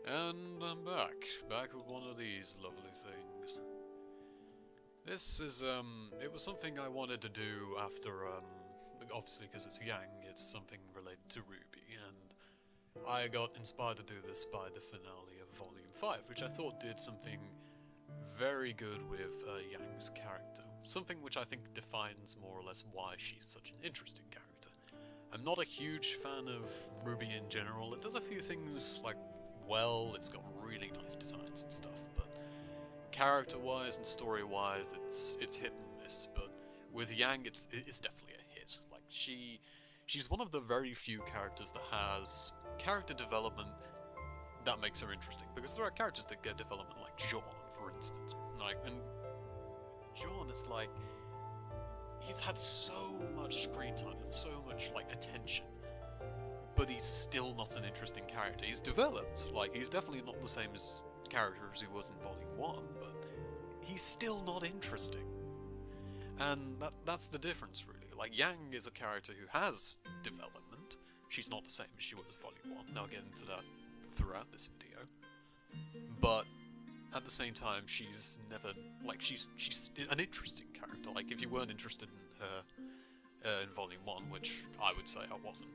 And I'm back with one of these lovely things. This is, it was something I wanted to do after, obviously because it's Yang, it's something related to RWBY, and I got inspired to do this by the finale of Volume 5, which I thought did something very good with Yang's character. Something which I think defines more or less why she's such an interesting character. I'm not a huge fan of RWBY in general. It does a few things, like, well, it's got really nice designs and stuff, but character-wise and story-wise, it's hit and miss. But with Yang, it's definitely a hit. Like, she's one of the very few characters that has character development that makes her interesting, because there are characters that get development, like Xiao, for instance. Like, and Xiao is like, he's had so much screen time and so much, like, attention, but he's still not an interesting character. He's developed, like, he's definitely not the same as character as he was in Volume 1, but he's still not interesting. And that's the difference, really. Like, Yang is a character who has development. She's not the same as she was in Volume 1, and I'll get into that throughout this video. But at the same time, she's never, like, she's an interesting character. Like, if you weren't interested in her in Volume 1, which I would say I wasn't,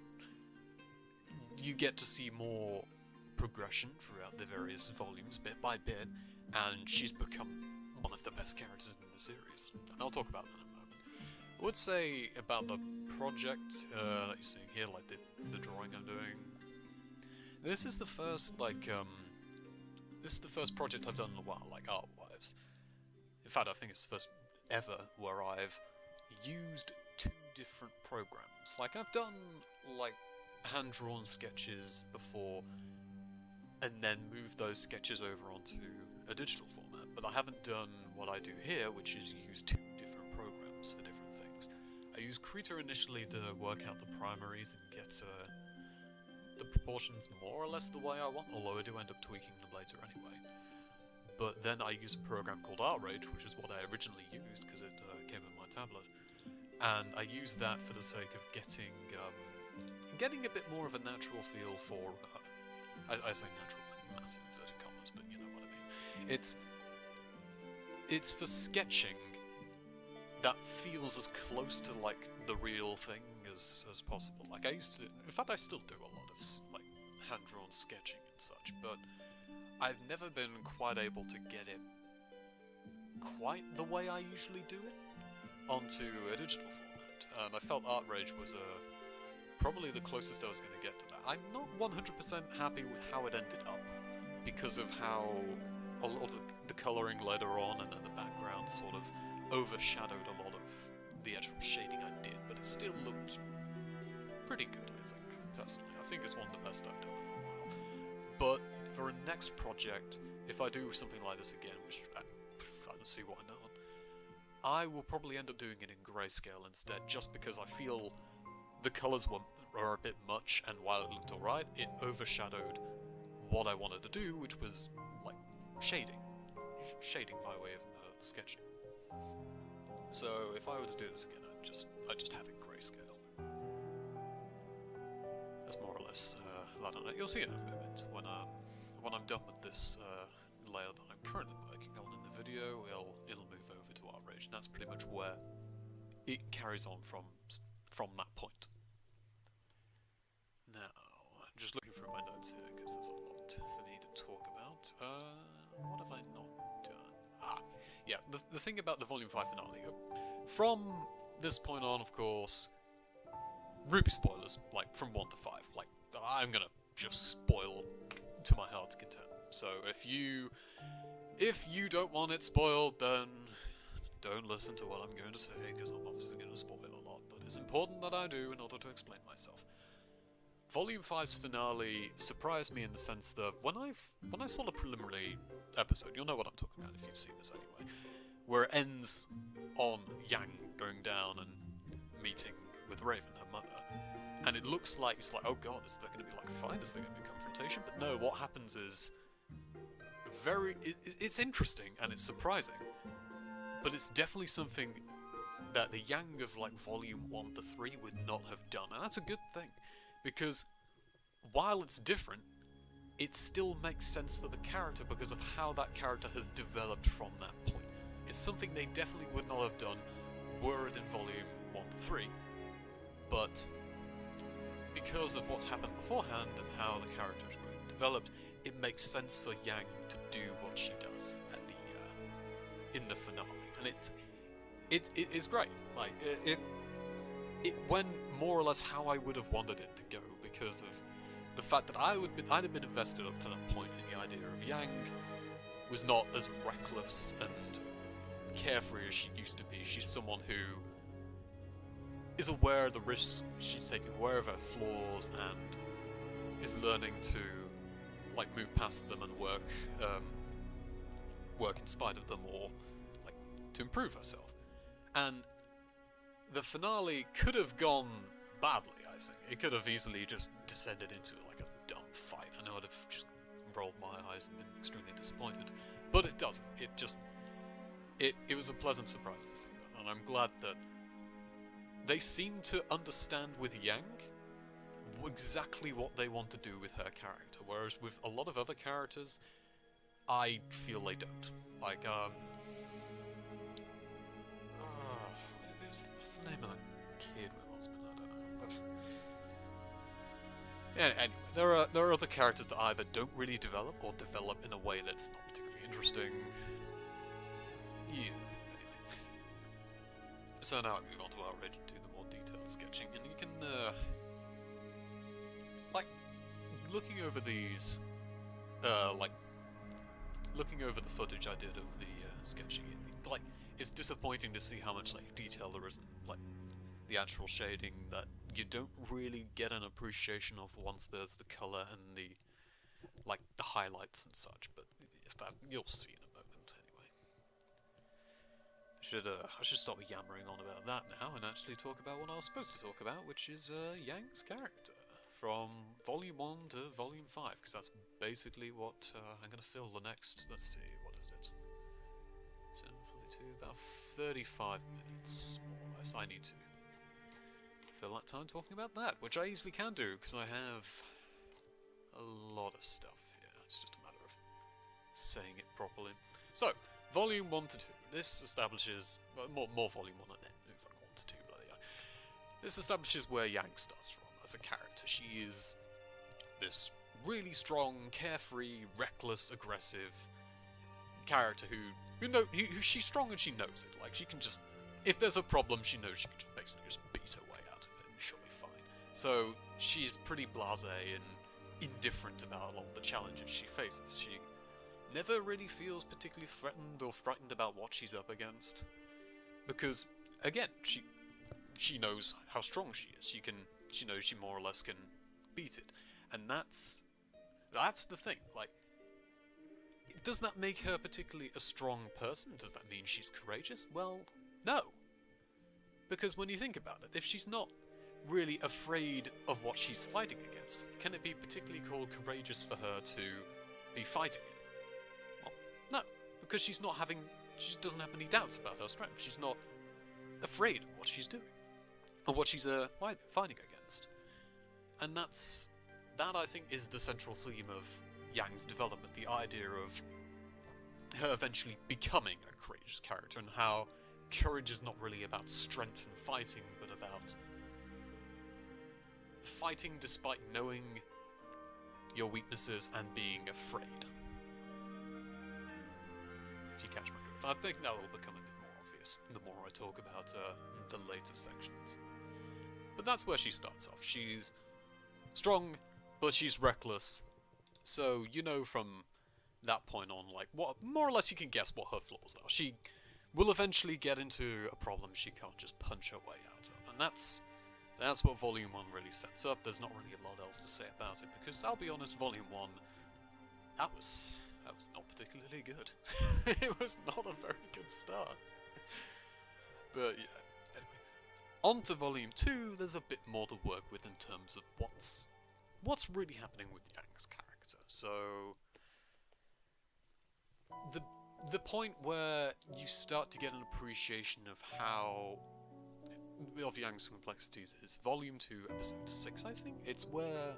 you get to see more progression throughout the various volumes, bit by bit, and she's become one of the best characters in the series. And I'll talk about that in a moment. I would say about the project that you're seeing here, like the drawing I'm doing. This is the first, like, this is the first project I've done in a while, like, art-wise. In fact, I think it's the first ever where I've used 2 different programs. Like, I've done, like, hand-drawn sketches before, and then moved those sketches over onto a digital format, but I haven't done what I do here, which is use 2 different programs for different things. I use Krita initially to work out the primaries and get the proportions more or less the way I want, although I do end up tweaking them later anyway. But then I use a program called RWBY, which is what I originally used because it came in my tablet, and I use that for the sake of getting a bit more of a natural feel for, I say natural in massive inverted commas, but you know what I mean. It's for sketching that feels as close to, like, the real thing as possible. Like, I used to, in fact I still do a lot of, like, hand-drawn sketching and such, but I've never been quite able to get it quite the way I usually do it onto a digital format, and I felt RWBY was probably the closest I was going to get to that. I'm not 100% happy with how it ended up, because of how a lot of the colouring later on and then the background sort of overshadowed a lot of the actual shading I did, but it still looked pretty good, I think, personally. I think it's one of the best I've done in a while. But for a next project, if I do something like this again, which I don't see why not, I will probably end up doing it in grayscale instead, just because I feel the colours were a bit much, and while it looked alright, it overshadowed what I wanted to do, which was, like, shading. Shading by way of sketching. So if I were to do this again, I'd just have it grayscale. That's more or less, I don't know, you'll see it in a moment. When I'm done with this layout that I'm currently working on in the video, it'll move over to RWBY, and that's pretty much where it carries on from that point. Now, I'm just looking through my notes here, because there's a lot for me to talk about. What have I not done? Yeah, the thing about the Volume 5 finale. From this point on, of course, RWBY spoilers, like, from 1 to 5. Like, I'm gonna just spoil to my heart's content. So if you don't want it spoiled, then don't listen to what I'm going to say, because I'm obviously going to spoil a lot, but it's important that I do in order to explain myself. Volume 5's finale surprised me in the sense that when I saw the preliminary episode, you'll know what I'm talking about if you've seen this anyway, where it ends on Yang going down and meeting with Raven, her mother, and it looks like, it's like, oh god, is there going to be like a fight, is there going to be a confrontation? But no, what happens is it's interesting and it's surprising, but it's definitely something that the Yang of, like, Volume 1 to 3 would not have done, and that's a good thing, because while it's different, it still makes sense for the character because of how that character has developed from that point. It's something they definitely would not have done were it in Volume 1 to 3, but because of what's happened beforehand and how the character has grown and developed, it makes sense for Yang to do what she does at the in the finale, and it is great. Like it went more or less how I would have wanted it to go because of the fact that I'd have been invested up to that point in the idea of Yang was not as reckless and carefree as she used to be. She's someone who is aware of the risks she's taking, aware of her flaws, and is learning to like move past them and work in spite of them, or like to improve herself. And the finale could have gone badly, I think. It could have easily just descended into like a dumb fight, and I would have just rolled my eyes and been extremely disappointed. But it doesn't. It was a pleasant surprise to see that, and I'm glad that they seem to understand with Yang exactly what they want to do with her character, whereas with a lot of other characters, I feel they don't. Like, what's the name of that kid with husband? I don't know. Yeah, anyway, there are other characters that either don't really develop or develop in a way that's not particularly interesting. Yeah. Anyway. So now I move on to our ready to do the more detailed sketching, and you can like looking over these, looking over the footage I did of the sketching. Like, it's disappointing to see how much like detail there is in like the actual shading that you don't really get an appreciation of once there's the color and the like the highlights and such. But if that you'll see in a moment anyway. I should stop yammering on about that now and actually talk about what I was supposed to talk about, which is Yang's character from Volume 1 to Volume 5, because that's basically what I'm going to fill the next, let's see, what is it? 10:42, about 35 minutes, more or less. I need to fill that time talking about that, which I easily can do, because I have a lot of stuff here. It's just a matter of saying it properly. So, Volume 1 to 2. This establishes, more Volume 1 and then 1 to 2, bloody hell. This establishes where Yang starts from as a character. She is this really strong, carefree, reckless, aggressive character who she's strong and she knows it. Like, she can just, if there's a problem, she knows she can just basically just beat her way out of it and she'll be fine. So she's pretty blasé and indifferent about a lot of the challenges she faces. She never really feels particularly threatened or frightened about what she's up against, because again, she knows how strong she is. She knows she more or less can beat it, and that's the thing. Like, does that make her particularly a strong person? Does that mean she's courageous? Well, no. Because when you think about it, if she's not really afraid of what she's fighting against, can it be particularly called courageous for her to be fighting it? Well, no. Because she doesn't have any doubts about her strength. She's not afraid of what she's doing, or what she's fighting against. And that I think is the central theme of Yang's development, the idea of her eventually becoming a courageous character, and how courage is not really about strength and fighting, but about fighting despite knowing your weaknesses and being afraid. If you catch my drift. I think that will become a bit more obvious the more I talk about the later sections. But that's where she starts off. She's strong, but she's reckless. So, you know, from that point on, like, what more or less you can guess what her flaws are. She will eventually get into a problem she can't just punch her way out of. And that's what Volume 1 really sets up. There's not really a lot else to say about it, because I'll be honest, Volume 1, that was not particularly good. It was not a very good start. But yeah, anyway. On to Volume 2, there's a bit more to work with in terms of what's really happening with Yang's character. So, the point where you start to get an appreciation of of Yang's complexities is Volume 2, Episode 6, I think. It's where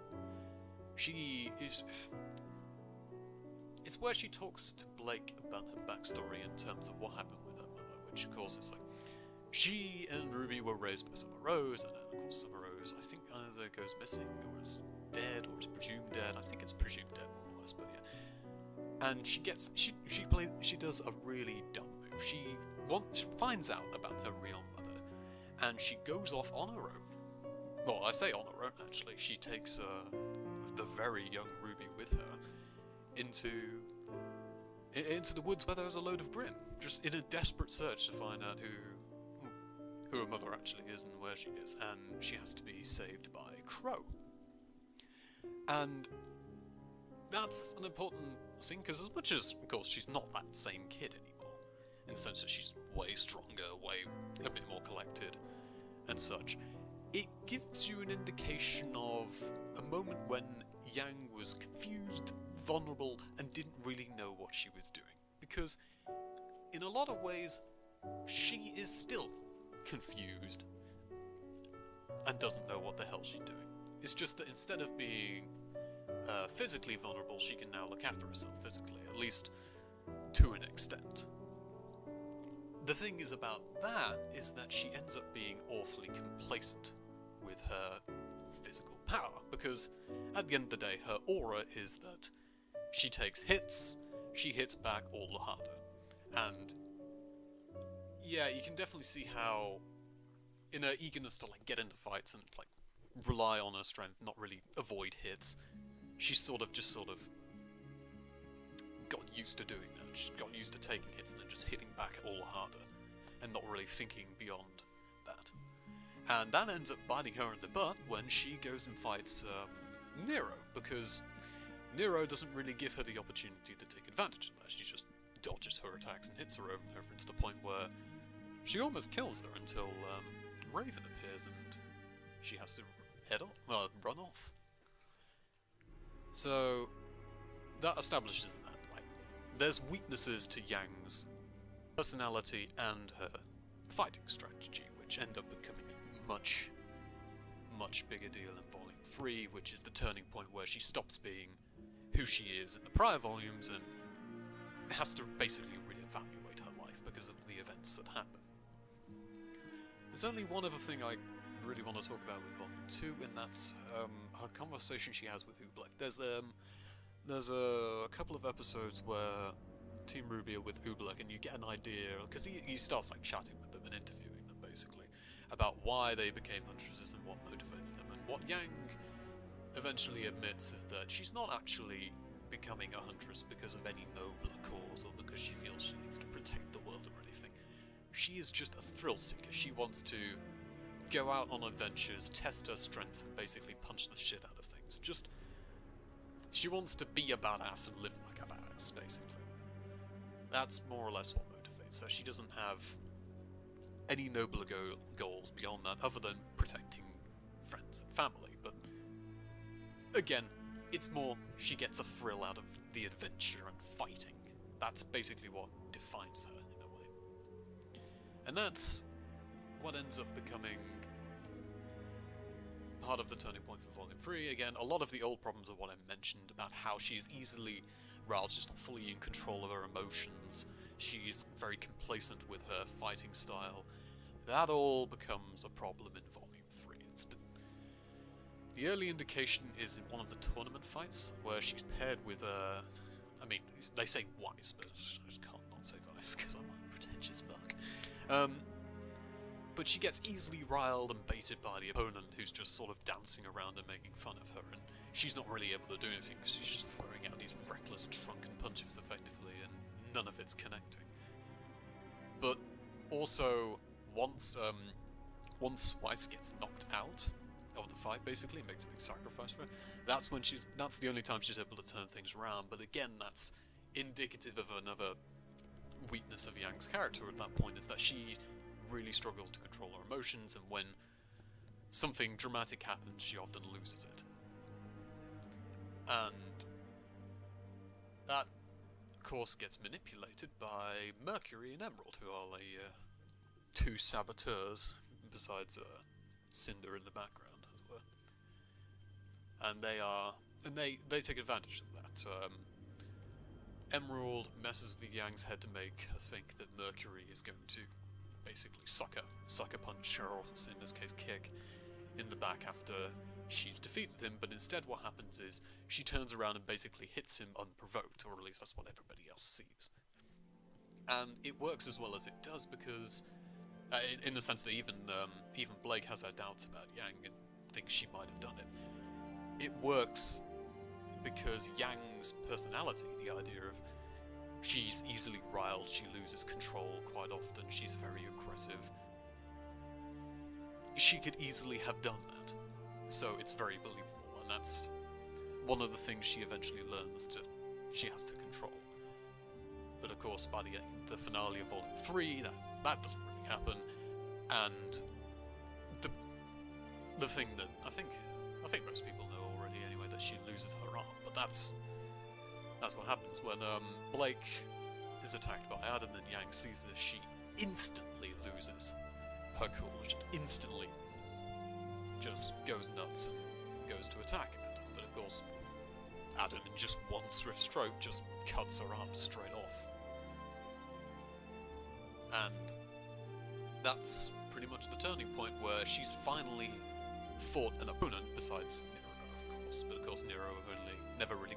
she is... it's where she talks to Blake about her backstory in terms of what happened with her mother, which of course is like, she and Ruby were raised by Summer Rose, and then of course Summer Rose, I think either goes missing, or is dead, or is presumed dead. I think it's presumed dead, more or less, but yeah. And she does a really dumb move. She finds out about her real mother, and she goes off on her own. Well, I say on her own, actually. She takes the very young Ruby with her into the woods where there's a load of Grim, just in a desperate search to find out who her mother actually is and where she is, and she has to be saved by Crow. And that's an important scene, because as much as, of course, she's not that same kid anymore, in the sense that she's way stronger, a bit more collected, and such, it gives you an indication of a moment when Yang was confused, vulnerable, and didn't really know what she was doing. Because, in a lot of ways, she is still confused and doesn't know what the hell she's doing. It's just that instead of being physically vulnerable, she can now look after herself physically, at least to an extent. The thing is about that is that she ends up being awfully complacent with her physical power, because at the end of the day, her aura is that she takes hits, she hits back all the harder. And yeah, you can definitely see how, in her eagerness to like get into fights and like rely on her strength, not really avoid hits, she sort of got used to doing that. She got used to taking hits and then just hitting back all the harder, and not really thinking beyond that. And that ends up biting her in the butt when she goes and fights Nero, because Nero doesn't really give her the opportunity to take advantage of that. She just dodges her attacks and hits her over and over, to the point where she almost kills her until Raven appears and she has to run off. So that establishes that like there's weaknesses to Yang's personality and her fighting strategy, which end up becoming a much bigger deal in Volume 3, which is the turning point where she stops being who she is in the prior volumes and has to basically reevaluate her life because of the events that happen. There's only one other thing I really want to talk about with Volume 2, and that's her conversation she has with Oobleck. There's a couple of episodes where Team RWBY are with Oobleck, and you get an idea, because he starts like chatting with them and interviewing them basically, about why they became huntresses and what motivates them. And what Yang eventually admits is that she's not actually becoming a huntress because of any nobler cause or because she feels she needs to protect the world or anything. She is just a thrill seeker. She wants to go out on adventures, test her strength, and basically punch the shit out of things. She wants to be a badass and live like a badass, basically. That's more or less what motivates her. She doesn't have any nobler goals beyond that, other than protecting friends and family, but again, it's more she gets a thrill out of the adventure and fighting. That's basically what defines her, in a way. And that's what ends up becoming part of the turning point for Volume 3. Again, a lot of the old problems of what I mentioned about how she's easily riled, she's not fully in control of her emotions, she's very complacent with her fighting style. That all becomes a problem in Volume 3. The early indication is in one of the tournament fights, where she's paired with I mean, they say Wise, but I can't not say Vice, because I'm a pretentious fuck. But she gets easily riled and baited by the opponent, who's just sort of dancing around and making fun of her, and she's not really able to do anything, because she's just throwing out these reckless, drunken punches effectively, and none of it's connecting. But also, once Weiss gets knocked out of the fight, basically, makes a big sacrifice for her, that's the only time she's able to turn things around. But again, that's indicative of another weakness of Yang's character at that point, is that she really struggles to control her emotions, and when something dramatic happens, she often loses it. And that, of course, gets manipulated by Mercury and Emerald, who are two saboteurs, besides Cinder in the background, as it were. And they take advantage of that. Emerald messes with Yang's head to make her think that Mercury is going to basically sucker punch her, or in this case kick, in the back after she's defeated him, but instead what happens is she turns around and basically hits him unprovoked, or at least that's what everybody else sees. And it works as well as it does because, in the sense that even Blake has her doubts about Yang and thinks she might have done it. It works because Yang's personality, the idea of she's easily riled, she loses control quite often, she's very aggressive. She could easily have done that, so it's very believable, and that's one of the things she eventually learns she has to control. But of course, by the finale of Volume 3, that doesn't really happen, and the thing that I think most people know already anyway, that she loses her arm, but that's what happens when Blake is attacked by Adam and Yang sees this. She instantly loses her cool, just instantly just goes nuts and goes to attack Adam, but of course Adam in just one swift stroke just cuts her arm straight off. And that's pretty much the turning point where she's finally fought an opponent besides Nero, of course. But of course Nero never really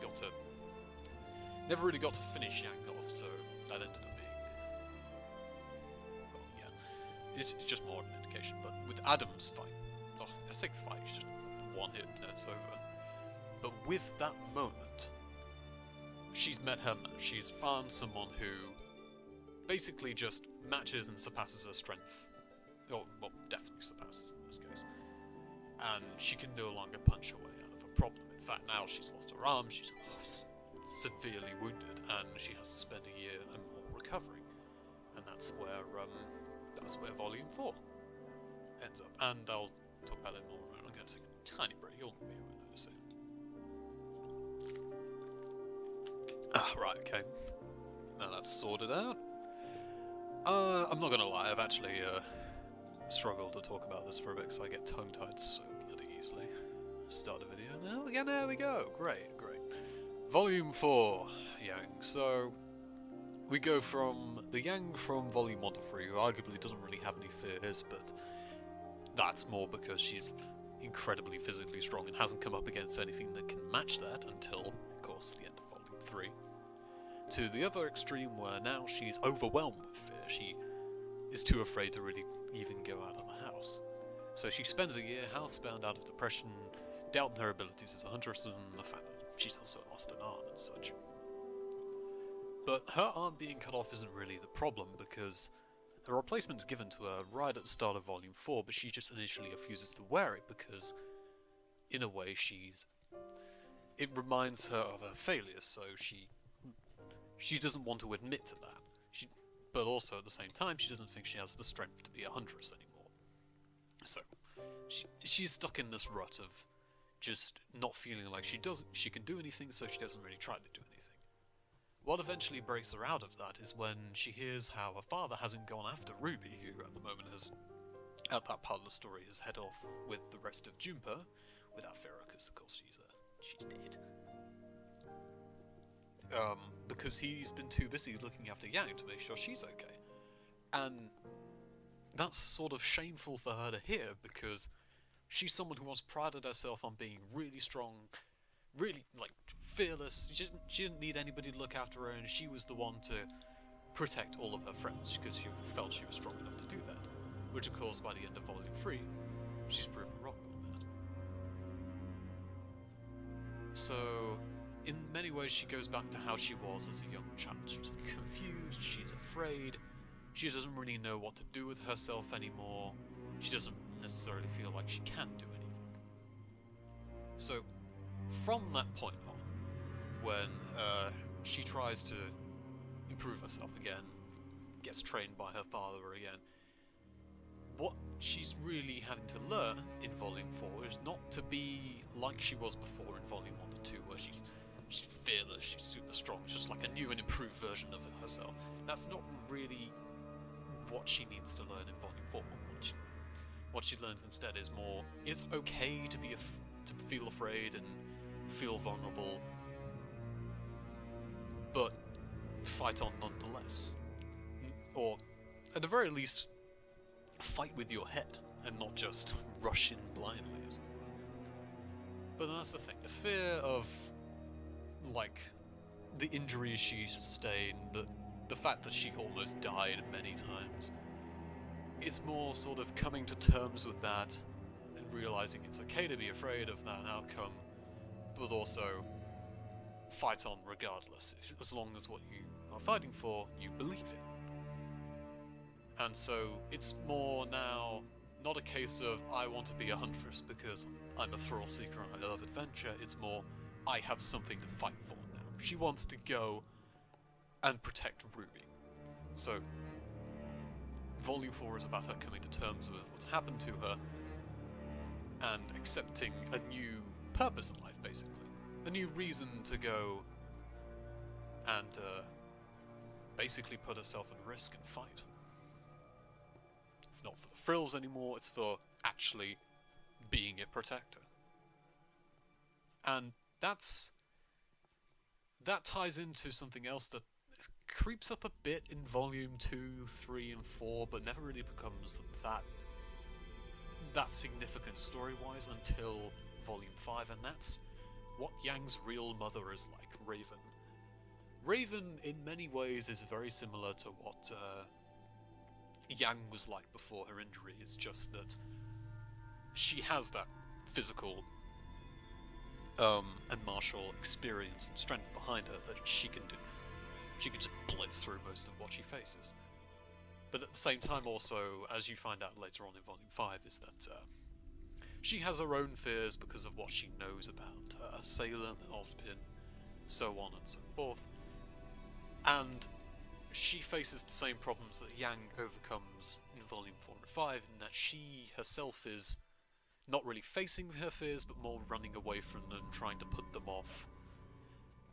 got to finish Yang off, so that ended up being, well, yeah, it's just more of an indication. But with Adam's fight, I say fight, it's just one hit and it's over. But with that moment, she's met her match. She's found someone who basically just matches and surpasses her strength. Or, well, definitely surpasses in this case. And she can no longer punch her way out of a problem. In fact, now she's lost her arm, she's severely wounded, and she has to spend a year and more recovering. And that's where Volume 4 ends up. And I'll talk about it more in a moment. I'm going to take a tiny break, you'll notice it. Right, okay. Now that's sorted out. I'm not gonna lie, I've actually struggled to talk about this for a bit because I get tongue-tied so bloody easily. Start a video now. Yeah, there we go. Great. Volume 4, Yang. So, we go from the Yang from Volume 1 to 3, who arguably doesn't really have any fears, but that's more because she's incredibly physically strong and hasn't come up against anything that can match that until, of course, the end of Volume 3. To the other extreme, where now she's overwhelmed with fear. She is too afraid to really even go out of the house. So she spends a year housebound out of depression, doubting her abilities as a huntress, and the fact that she's also lost an arm and such. But her arm being cut off isn't really the problem, because a replacement's given to her right at the start of Volume 4, but she just initially refuses to wear it because, in a way, it reminds her of her failures, so she doesn't want to admit to that. But also, at the same time, she doesn't think she has the strength to be a huntress anymore. So, she's stuck in this rut of just not feeling like she can do anything, so she doesn't really try to do anything. What eventually breaks her out of that is when she hears how her father hasn't gone after Ruby, who at the moment at that part of the story, has head off with the rest of Juniper, without Farah, because of course she's dead. Because he's been too busy looking after Yang to make sure she's okay. And that's sort of shameful for her to hear, because she's someone who once prided herself on being really strong, really, fearless. She didn't need anybody to look after her, and she was the one to protect all of her friends, because she felt she was strong enough to do that. Which, of course, by the end of Volume 3, she's proven wrong on that. So, in many ways, she goes back to how she was as a young child. She's confused, she's afraid, she doesn't really know what to do with herself anymore, she doesn't necessarily feel like she can do anything. So, from that point on, when she tries to improve herself again, gets trained by her father again, what she's really having to learn in Volume 4 is not to be like she was before in Volume 1 to 2, where she's fearless, she's super strong, it's just like a new and improved version of herself. That's not really what she needs to learn in Volume 4. What she learns instead is more, it's okay to feel afraid and feel vulnerable, but fight on nonetheless. Or, at the very least, fight with your head, and not just rush in blindly, as it were. But that's the thing, the fear of, like, the injuries she sustained, the fact that she almost died many times, it's more sort of coming to terms with that, and realizing it's okay to be afraid of that outcome, but also fight on regardless, as long as what you are fighting for, you believe in. And so it's more now not a case of I want to be a huntress because I'm a thrill seeker and I love adventure, it's more I have something to fight for now. She wants to go and protect RWBY. So Volume 4 is about her coming to terms with what's happened to her and accepting a new purpose in life, basically. A new reason to go and basically put herself at risk and fight. It's not for the frills anymore, it's for actually being a protector. And that ties into something else that creeps up a bit in Volume 2, 3, and 4, but never really becomes that significant story-wise until Volume 5, and that's what Yang's real mother is like, Raven. Raven, in many ways, is very similar to what Yang was like before her injury. It's just that she has that physical and martial experience and strength behind her that she can do. She can just blitz through most of what she faces. But at the same time also, as you find out later on in Volume 5, is that she has her own fears because of what she knows about Salem and Ozpin, so on and so forth. And she faces the same problems that Yang overcomes in Volume 4 and 5, in that she herself is not really facing her fears, but more running away from them, trying to put them off.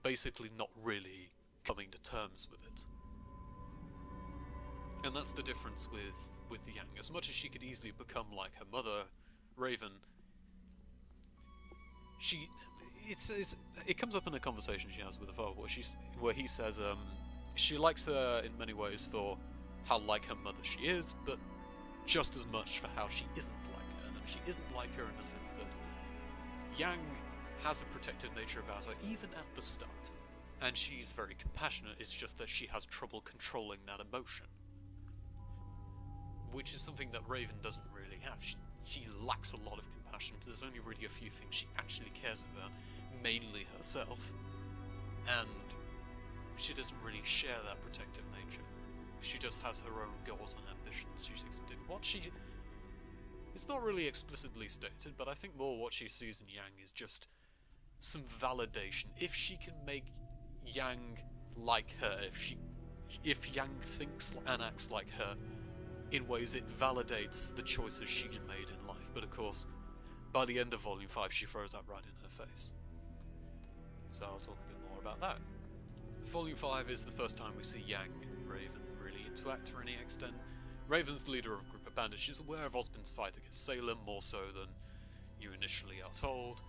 Basically not really coming to terms with it. And that's the difference with Yang. As much as she could easily become like her mother, Raven, it comes up in a conversation she has with her father, where he says she likes her in many ways for how like her mother she is, but just as much for how she isn't like her. And she isn't like her in the sense that Yang has a protective nature about her even at the start, and she's very compassionate. It's just that she has trouble controlling that emotion, which is something that Raven doesn't really have. She lacks a lot of compassion. There's only really a few things she actually cares about, mainly herself, and she doesn't really share that protective nature. She just has her own goals and ambitions she seeks to do. It's not really explicitly stated, but I think more what she sees in Yang is just some validation. If she can make Yang like her, if Yang thinks and acts like her, in ways it validates the choices she's made in life. But of course, by the end of Volume 5, she throws that right in her face. So I'll talk a bit more about that. Volume 5 is the first time we see Yang and Raven really interact to any extent. Raven's the leader of a group of bandits. She's aware of Ozpin's fight against Salem, more so than you initially are told.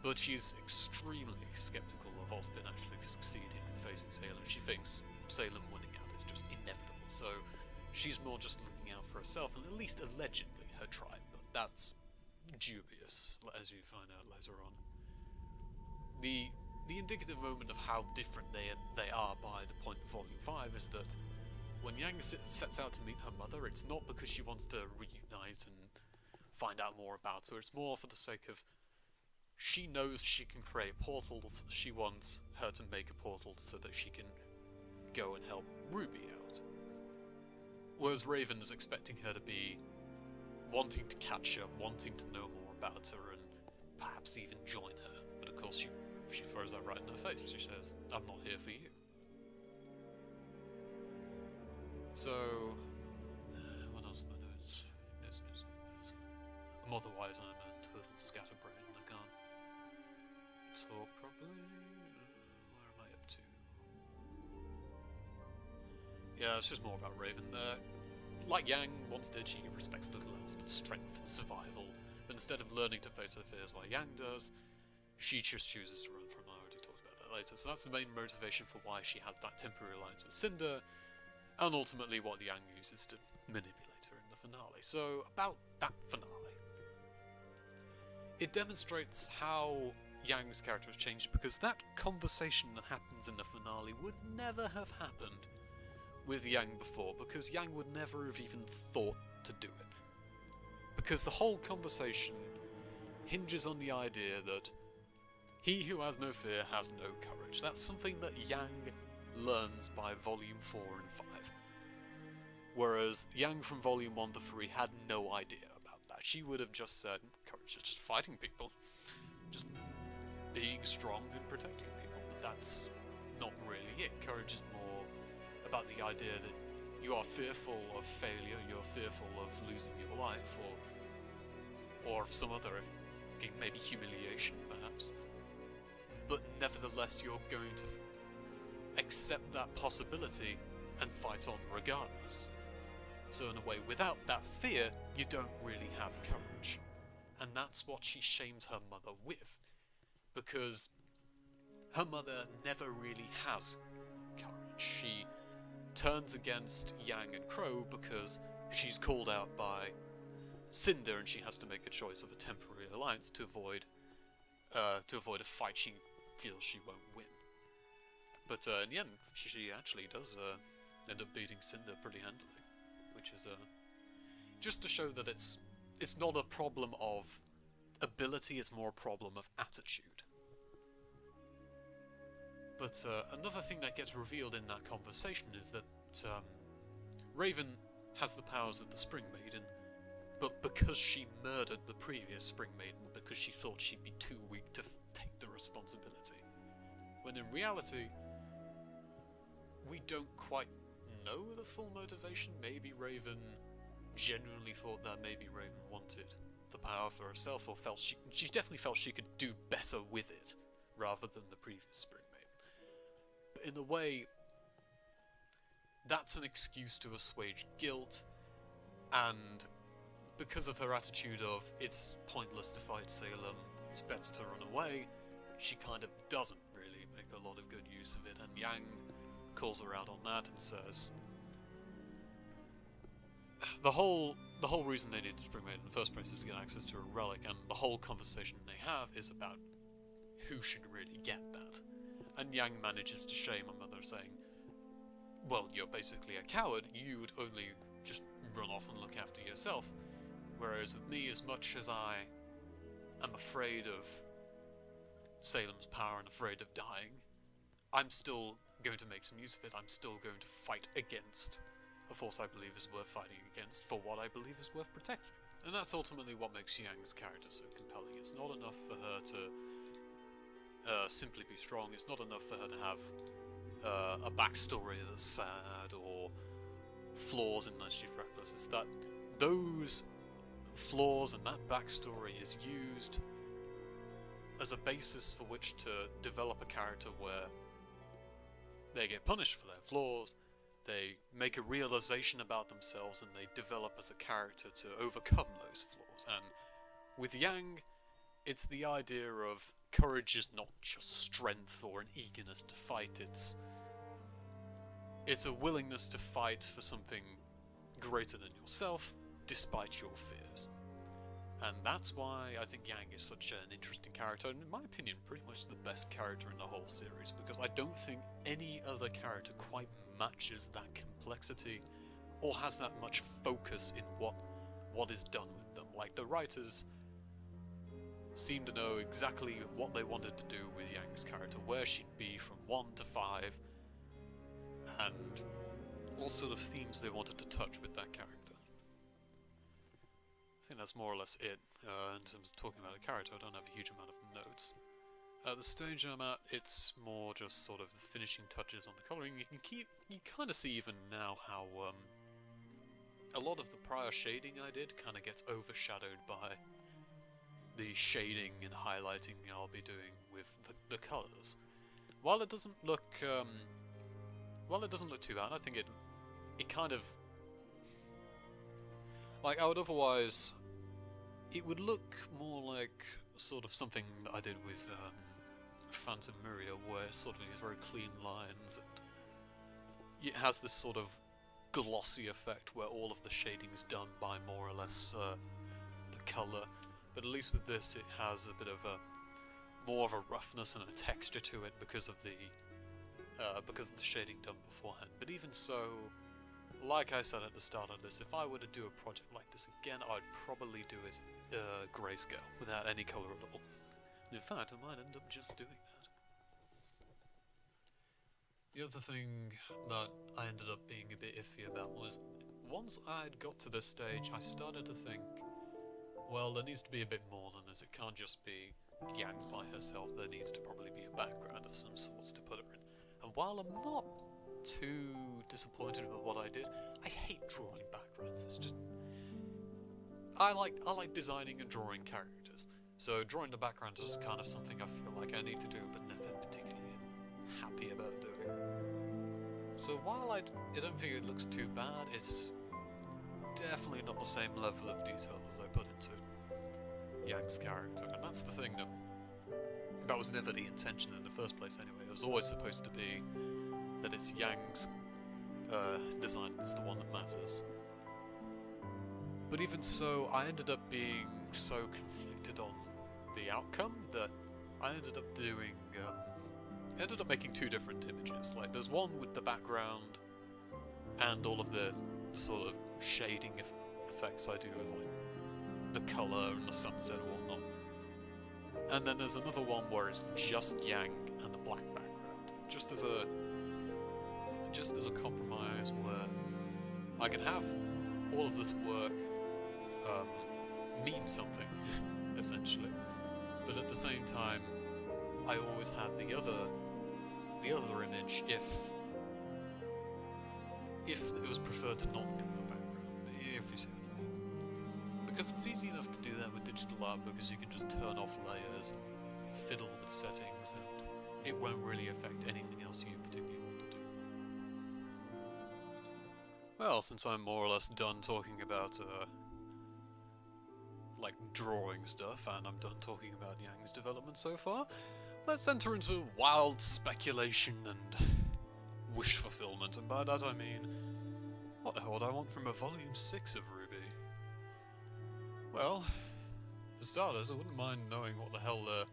But she's extremely skeptical of Ozpin actually succeeding in facing Salem. She thinks Salem winning out is just inevitable. So she's more just looking out for herself, and at least allegedly her tribe, but that's dubious, as you find out later on. The indicative moment of how different they are by the point of Volume 5 is that when Yang sets out to meet her mother, it's not because she wants to reunite and find out more about her, it's more for the sake of she knows she can create portals. She wants her to make a portal so that she can go and help RWBY out. Whereas Raven is expecting her to be wanting to catch her, wanting to know more about her, and perhaps even join her. But of course she throws that right in her face. She says, "I'm not here for you." So, what else am I doing? Otherwise, I'm a total scatterbrain and I can't talk properly. Where am I up to? Yeah, it's just more about Raven. Like Yang once did, she respects little else but strength and survival. But instead of learning to face her fears like Yang does, she just chooses to run from her. I already talked about that. manipulator. So that's the main motivation for why she has that temporary alliance with Cinder, and ultimately what Yang uses to manipulate her in the finale. So, about that finale. It demonstrates how Yang's character has changed, because that conversation that happens in the finale would never have happened with Yang before, because Yang would never have even thought to do it. Because the whole conversation hinges on the idea that he who has no fear has no courage. That's something that Yang learns by Volume 4 and 5. Whereas Yang from Volume 1 to 3 had no idea about that. She would have just said, courage is just fighting people. Just being strong and protecting people. But that's not really it. Courage is more about the idea that you are fearful of failure, you're fearful of losing your life, or of some other, maybe humiliation perhaps. But nevertheless you're going to accept that possibility and fight on regardless. So in a way, without that fear, you don't really have courage. And that's what she shames her mother with. Because her mother never really has courage. She turns against Yang and Crow because she's called out by Cinder and she has to make a choice of a temporary alliance to avoid a fight she feels she won't win. But in the end, she actually does end up beating Cinder pretty handily, which is just to show that it's not a problem of ability, it's more a problem of attitude. But another thing that gets revealed in that conversation is that Raven has the powers of the Spring Maiden, but because she murdered the previous Spring Maiden, because she thought she'd be too weak to take the responsibility. When in reality, we don't quite know the full motivation. Maybe Raven genuinely thought that maybe Raven wanted the power for herself, or felt she definitely felt she could do better with it, rather than the previous Spring Maiden. But in a way, that's an excuse to assuage guilt, and because of her attitude of, it's pointless to fight Salem, it's better to run away, she kind of doesn't really make a lot of good use of it, and Yang calls her out on that and says the whole reason they need the Spring Maiden in the first place is to get access to a relic, and the whole conversation they have is about who should really get that. And Yang manages to shame her mother, saying, well, you're basically a coward, you would only just run off and look after yourself. Whereas with me, as much as I am afraid of Salem's power and afraid of dying, I'm still going to make some use of it. I'm still going to fight against a force I believe is worth fighting against for what I believe is worth protecting. And that's ultimately what makes Yang's character so compelling. It's not enough for her to simply be strong. It's not enough for her to have a backstory that's sad or flaws in that she's reckless. It's that those flaws and that backstory is used as a basis for which to develop a character where they get punished for their flaws, they make a realization about themselves, and they develop as a character to overcome those flaws. And with Yang, it's the idea of courage is not just strength or an eagerness to fight, it's a willingness to fight for something greater than yourself, despite your fears. And that's why I think Yang is such an interesting character, and in my opinion, pretty much the best character in the whole series, because I don't think any other character quite matches that complexity, or has that much focus in what is done with them. Like, the writers seem to know exactly what they wanted to do with Yang's character, where she'd be from 1 to 5, and what sort of themes they wanted to touch with that character. I think that's more or less it. In terms of talking about a character, I don't have a huge amount of notes. At the stage I'm at, it's more just sort of the finishing touches on the colouring. You kind of see even now how a lot of the prior shading I did kind of gets overshadowed by the shading and highlighting I'll be doing with the colours. While it doesn't look too bad, I think it kind of, like, I would otherwise, it would look more like sort of something that I did with Phantom Miria, where it's sort of these very clean lines, and it has this sort of glossy effect where all of the shading's done by more or less the colour. But at least with this, it has a bit of a more of a roughness and a texture to it because of the shading done beforehand. But even so, like I said at the start of this, if I were to do a project like this again, I'd probably do it grayscale without any colour at all. And in fact, I might end up just doing that. The other thing that I ended up being a bit iffy about was, once I'd got to this stage, I started to think, well, there needs to be a bit more than this. It can't just be Yang by herself. There needs to probably be a background of some sorts to put her in. And while I'm not too disappointed with what I did, I hate drawing backgrounds. It's just... I like designing and drawing characters. So drawing the background is kind of something I feel like I need to do, but never particularly happy about doing. So while I don't think it looks too bad, it's definitely not the same level of detail as I put into Yang's character. And that's the thing that was never the intention in the first place anyway. It was always supposed to be that it's Yang's design that's the one that matters. But even so, I ended up being so conflicted on the outcome that I ended up making two different images. Like, there's one with the background and all of the sort of shading effects I do with like the colour and the sunset and whatnot. And then there's another one where it's just Yang and the black background, just as a compromise where I can have all of this work mean something, essentially, but at the same time, I always had the other image if it was preferred to not have the background, if you see what I mean. Because it's easy enough to do that with digital art, because you can just turn off layers, fiddle with settings, and it won't really affect anything else you particularly want to do. Well, since I'm more or less done talking about like drawing stuff, and I'm done talking about Yang's development so far, let's enter into wild speculation and wish fulfillment, and by that I mean, what the hell would I want from a Volume 6 of RWBY? Well, for starters, I wouldn't mind knowing what the hell they're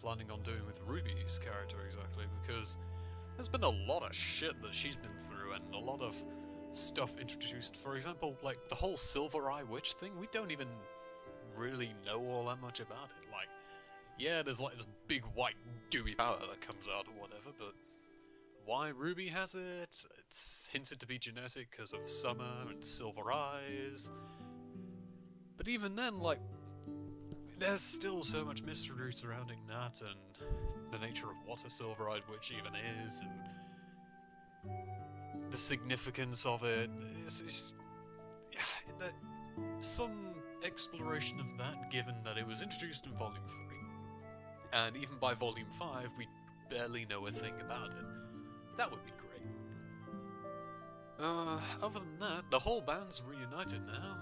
planning on doing with Ruby's character exactly, because there's been a lot of shit that she's been through, and a lot of stuff introduced. For example, like the whole Silver Eye Witch thing, we don't even really know all that much about it. Like, yeah, there's like this big white gooey power that comes out or whatever, but why RWBY has it? It's hinted to be genetic because of Summer and Silver Eyes. But even then, like, there's still so much mystery surrounding that and the nature of what a Silver-Eyed Witch even is, and the significance of it. Some exploration of that, given that it was introduced in Volume 3, and even by Volume 5 we barely know a thing about it. That would be great. Other than that, the whole band's reunited now,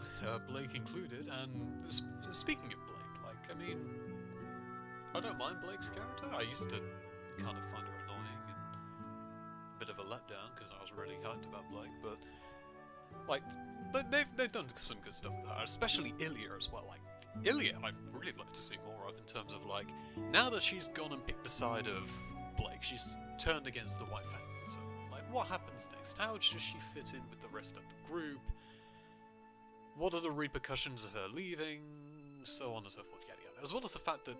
Blake included, and speaking of Blake, like, I mean, I don't mind Blake's character. I used to kind of find her annoying and a bit of a letdown because I was really hyped about Blake, but like, they've done some good stuff with her, especially Ilya as well. Like, Ilya, I'd really like to see more of in terms of, like, now that she's gone and picked the side of Blake, she's turned against the White Fang. So, like, what happens next? How does she fit in with the rest of the group? What are the repercussions of her leaving? So on and so forth, yada yada. As well as the fact that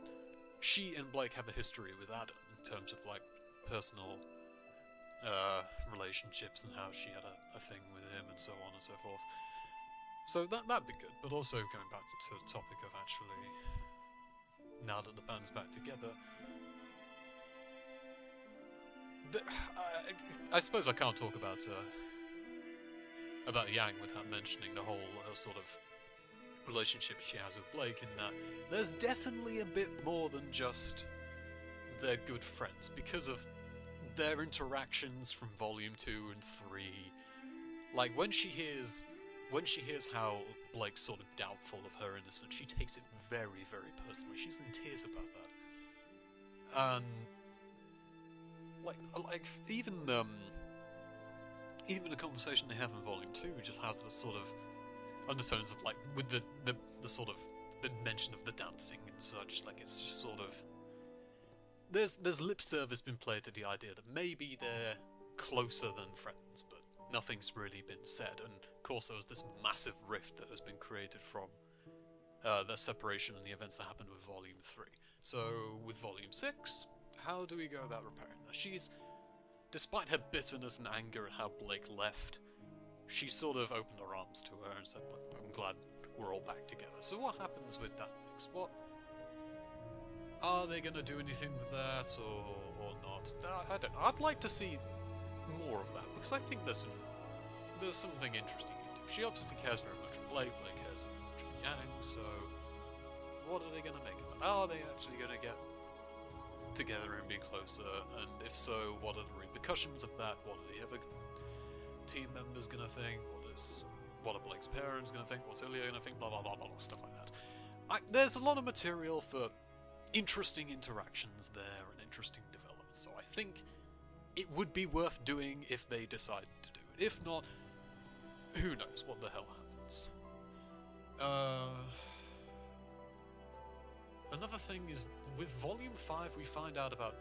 she and Blake have a history with Adam in terms of, like, personal relationships and how she had a thing with him and so on and so forth. So that'd be good, but also going back to the topic of actually, now that the band's back together, I suppose I can't talk about Yang without mentioning the whole sort of relationship she has with Blake, in that there's definitely a bit more than just they're good friends, because of their interactions from Volume 2 and 3. Like, when she hears how Blake's sort of doubtful of her innocence, she takes it very, very personally. She's in tears about that. And like even the conversation they have in Volume 2 just has this sort of undertones of like with the sort of the mention of the dancing and such. Like it's just sort of there's lip service been played to the idea that maybe they're closer than friends, but nothing's really been said. And of course there was this massive rift that has been created from their separation and the events that happened with Volume 3. So with Volume 6, how do we go about repairing that? She's, despite her bitterness and anger at how Blake left, she sort of opened her arms to her and said, look, I'm glad we're all back together. So what happens with that next? What are they going to do anything with that or not? I don't know. I'd like to see more of that because I think there's something interesting in it. She obviously cares very much for Blake. Blake cares very much for Yang. So what are they going to make of that? Are they actually going to get together and be closer? And if so, what are the repercussions of that? What are the other team members going to think? What are Blake's parents going to think? What's Ilya going to think? Blah blah blah blah blah, stuff like that. There's a lot of material for interesting interactions there and interesting developments. So I think it would be worth doing if they decide to do it. If not, who knows what the hell happens. Another thing is, with Volume 5 we find out about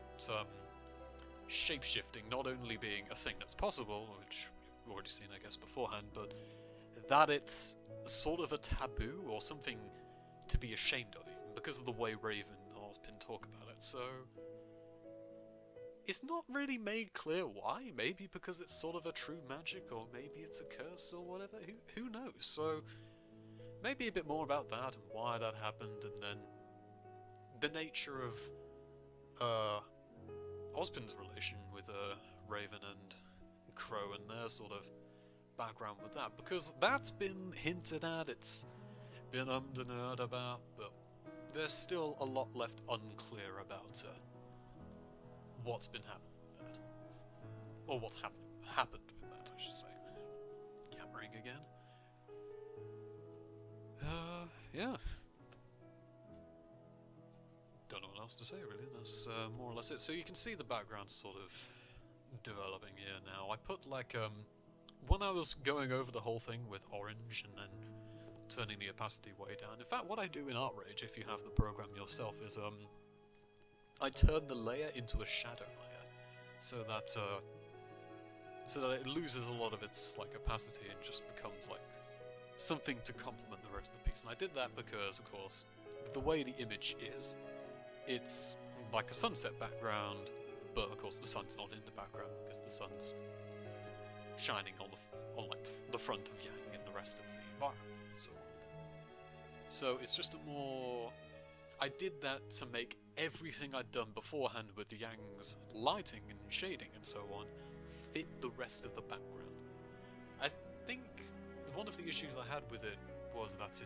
shape-shifting not only being a thing that's possible, which we've already seen I guess beforehand, but that it's sort of a taboo or something to be ashamed of, even because of the way Raven and Ozpin talk about it. So it's not really made clear why. Maybe because it's sort of a true magic, or maybe it's a curse or whatever. Who knows? So maybe a bit more about that and why that happened, and then the nature of Ozpin's relation with Raven and Crow and their sort of background with that, because that's been hinted at, it's been ummed and heard about, but there's still a lot left unclear about what's been happening with that, or what's happened with that, I should say. Yammering again. Yeah. Don't know what else to say really. That's more or less it. So you can see the background sort of developing here now. I put like when I was going over the whole thing with orange and then turning the opacity way down. In fact, what I do in ArtRage, if you have the program yourself, is I turn the layer into a shadow layer, so that it loses a lot of its like opacity and just becomes like something to complement the rest of the piece. And I did that because, of course, the way the image is, it's like a sunset background, but of course the sun's not in the background because the sun's shining on like the front of Yang and the rest of the environment. So it's just a more. I did that to make everything I'd done beforehand with the Yang's lighting and shading and so on fit the rest of the background. I think one of the issues I had with it was that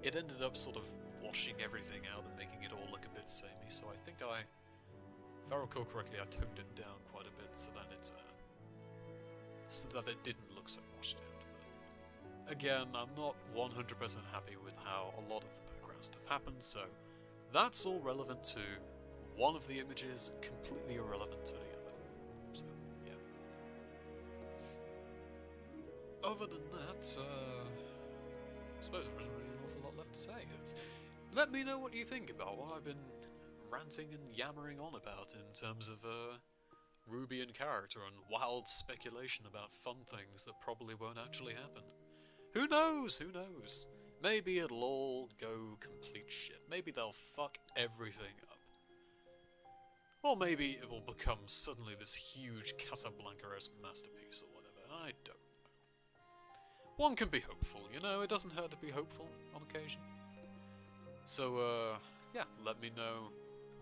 it ended up sort of washing everything out and making it all look a bit samey. So I think if I recall correctly, I toned it down quite a bit so that it didn't look so washed out. But again, I'm not 100% happy with how a lot of the background stuff happens, so that's all relevant to one of the images, completely irrelevant to the other. So, yeah. Other than that, I suppose there isn't really an awful lot left to say. Let me know what you think about what I've been ranting and yammering on about in terms of RWBY and character and wild speculation about fun things that probably won't actually happen. Who knows? Who knows? Maybe it'll all go complete shit. Maybe they'll fuck everything up. Or maybe it will become suddenly this huge Casablanca-esque masterpiece or whatever. I don't know. One can be hopeful, you know? It doesn't hurt to be hopeful on occasion. So, yeah, let me know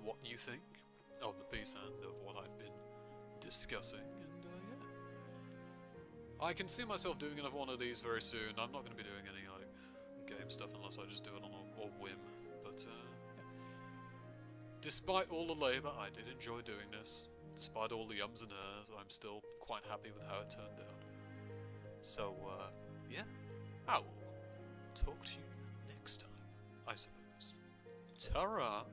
what you think of the piece and of what I've been discussing, and yeah. I can see myself doing another one of these very soon. I'm not going to be doing any like game stuff unless I just do it on a whim, but yeah. Despite all the labour, I did enjoy doing this. Despite all the ums and ahs, I'm still quite happy with how it turned out. So, yeah, I will talk to you next time, I suppose. Ta-ra!